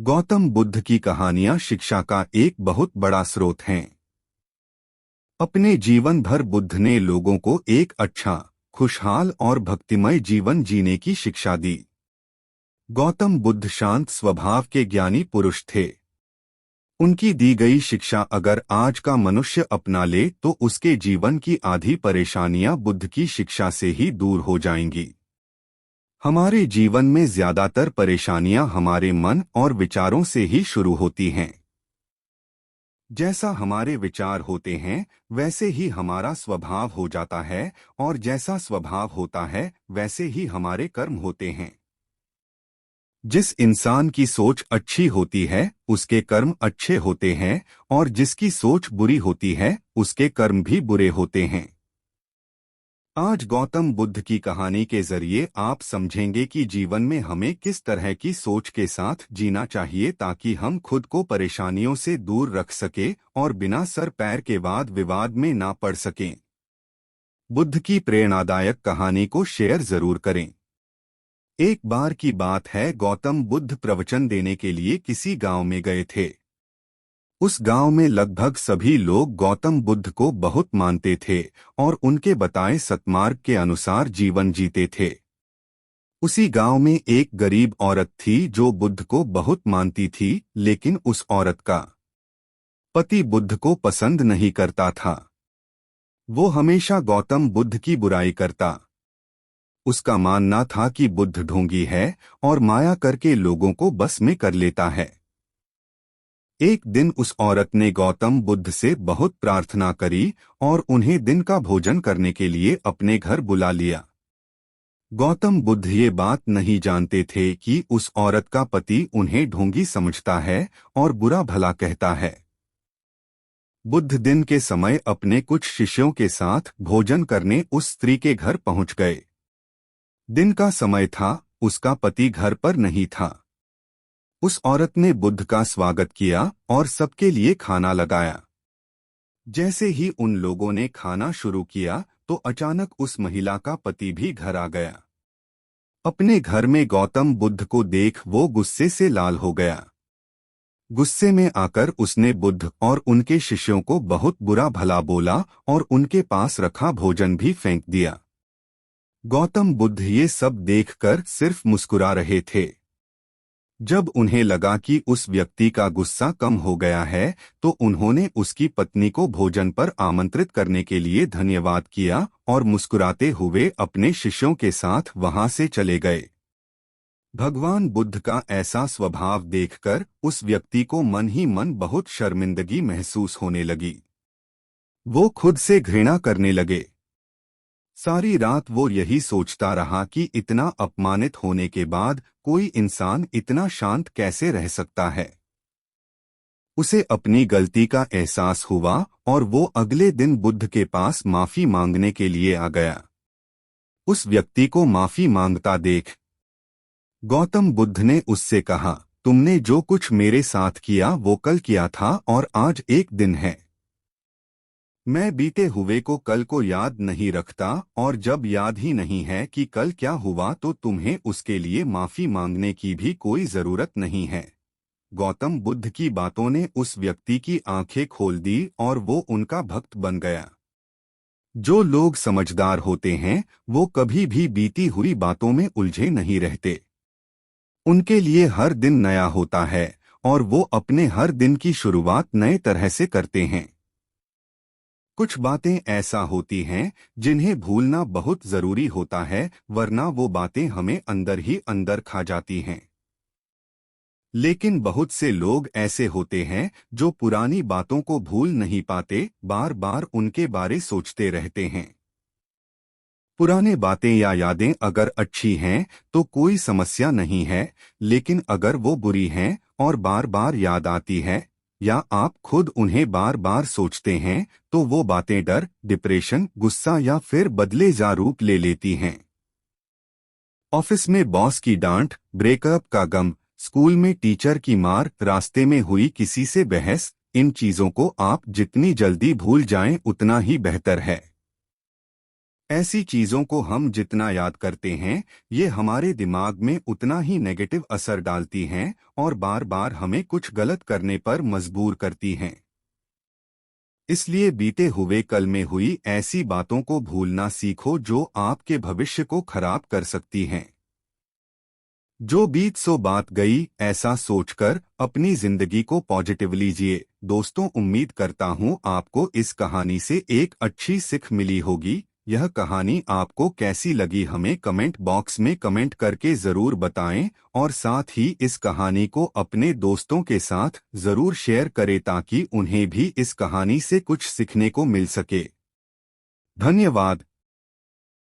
गौतम बुद्ध की कहानियां शिक्षा का एक बहुत बड़ा स्रोत हैं। अपने जीवन भर बुद्ध ने लोगों को एक अच्छा, खुशहाल और भक्तिमय जीवन जीने की शिक्षा दी। गौतम बुद्ध शांत स्वभाव के ज्ञानी पुरुष थे। उनकी दी गई शिक्षा अगर आज का मनुष्य अपना ले तो उसके जीवन की आधी परेशानियां बुद्ध की शिक्षा से ही दूर हो जाएंगी। हमारे जीवन में ज्यादातर परेशानियां हमारे मन और विचारों से ही शुरू होती हैं। जैसा हमारे विचार होते हैं वैसे ही हमारा स्वभाव हो जाता है, और जैसा स्वभाव होता है वैसे ही हमारे कर्म होते हैं। जिस इंसान की सोच अच्छी होती है उसके कर्म अच्छे होते हैं, और जिसकी सोच बुरी होती है उसके कर्म भी बुरे होते हैं। आज गौतम बुद्ध की कहानी के जरिए आप समझेंगे कि जीवन में हमें किस तरह की सोच के साथ जीना चाहिए ताकि हम खुद को परेशानियों से दूर रख सकें और बिना सर पैर के वाद विवाद में ना पड़ सकें। बुद्ध की प्रेरणादायक कहानी को शेयर जरूर करें। एक बार की बात है, गौतम बुद्ध प्रवचन देने के लिए किसी गांव में गए थे। उस गांव में लगभग सभी लोग गौतम बुद्ध को बहुत मानते थे और उनके बताए सत्मार्ग के अनुसार जीवन जीते थे। उसी गांव में एक गरीब औरत थी जो बुद्ध को बहुत मानती थी, लेकिन उस औरत का पति बुद्ध को पसंद नहीं करता था। वो हमेशा गौतम बुद्ध की बुराई करता। उसका मानना था कि बुद्ध ढोंगी है और माया करके लोगों को बस में कर लेता है। एक दिन उस औरत ने गौतम बुद्ध से बहुत प्रार्थना करी और उन्हें दिन का भोजन करने के लिए अपने घर बुला लिया। गौतम बुद्ध ये बात नहीं जानते थे कि उस औरत का पति उन्हें ढोंगी समझता है और बुरा भला कहता है। बुद्ध दिन के समय अपने कुछ शिष्यों के साथ भोजन करने उस स्त्री के घर पहुंच गए। दिन का समय था, उसका पति घर पर नहीं था। उस औरत ने बुद्ध का स्वागत किया और सबके लिए खाना लगाया। जैसे ही उन लोगों ने खाना शुरू किया तो अचानक उस महिला का पति भी घर आ गया। अपने घर में गौतम बुद्ध को देख वो गुस्से से लाल हो गया। गुस्से में आकर उसने बुद्ध और उनके शिष्यों को बहुत बुरा भला बोला और उनके पास रखा भोजन भी फेंक दिया। गौतम बुद्ध ये सब देखकर सिर्फ मुस्कुरा रहे थे। जब उन्हें लगा कि उस व्यक्ति का गुस्सा कम हो गया है तो उन्होंने उसकी पत्नी को भोजन पर आमंत्रित करने के लिए धन्यवाद किया और मुस्कुराते हुए अपने शिष्यों के साथ वहां से चले गए। भगवान बुद्ध का ऐसा स्वभाव देखकर उस व्यक्ति को मन ही मन बहुत शर्मिंदगी महसूस होने लगी। वो खुद से घृणा करने लगे। सारी रात वो यही सोचता रहा कि इतना अपमानित होने के बाद कोई इंसान इतना शांत कैसे रह सकता है। उसे अपनी गलती का एहसास हुआ और वो अगले दिन बुद्ध के पास माफी मांगने के लिए आ गया। उस व्यक्ति को माफी मांगता देख गौतम बुद्ध ने उससे कहा, तुमने जो कुछ मेरे साथ किया वो कल किया था और आज एक दिन है। मैं बीते हुए को कल को याद नहीं रखता, और जब याद ही नहीं है कि कल क्या हुआ तो तुम्हें उसके लिए माफी मांगने की भी कोई जरूरत नहीं है। गौतम बुद्ध की बातों ने उस व्यक्ति की आंखें खोल दी और वो उनका भक्त बन गया। जो लोग समझदार होते हैं वो कभी भी बीती हुई बातों में उलझे नहीं रहते। उनके लिए हर दिन नया होता है और वो अपने हर दिन की शुरुआत नए तरह से करते हैं। कुछ बातें ऐसा होती हैं जिन्हें भूलना बहुत जरूरी होता है, वरना वो बातें हमें अंदर ही अंदर खा जाती हैं। लेकिन बहुत से लोग ऐसे होते हैं जो पुरानी बातों को भूल नहीं पाते, बार बार उनके बारे सोचते रहते हैं। पुराने बातें या यादें अगर अच्छी हैं तो कोई समस्या नहीं है, लेकिन अगर वो बुरी हैं और बार बार याद आती है या आप खुद उन्हें बार बार सोचते हैं तो वो बातें डर, डिप्रेशन, गुस्सा या फिर बदले जा रूप ले लेती हैं। ऑफिस में बॉस की डांट, ब्रेकअप का गम, स्कूल में टीचर की मार, रास्ते में हुई किसी से बहस, इन चीजों को आप जितनी जल्दी भूल जाएं उतना ही बेहतर है। ऐसी चीजों को हम जितना याद करते हैं, ये हमारे दिमाग में उतना ही नेगेटिव असर डालती हैं और बार बार हमें कुछ गलत करने पर मजबूर करती हैं। इसलिए बीते हुए कल में हुई ऐसी बातों को भूलना सीखो जो आपके भविष्य को खराब कर सकती हैं। जो बीत सो बात गई, ऐसा सोचकर अपनी जिंदगी को पॉजिटिवली जिए। दोस्तों, उम्मीद करता हूँ आपको इस कहानी से एक अच्छी सीख मिली होगी। यह कहानी आपको कैसी लगी हमें कमेंट बॉक्स में कमेंट करके ज़रूर बताएं और साथ ही इस कहानी को अपने दोस्तों के साथ ज़रूर शेयर करें ताकि उन्हें भी इस कहानी से कुछ सीखने को मिल सके। धन्यवाद।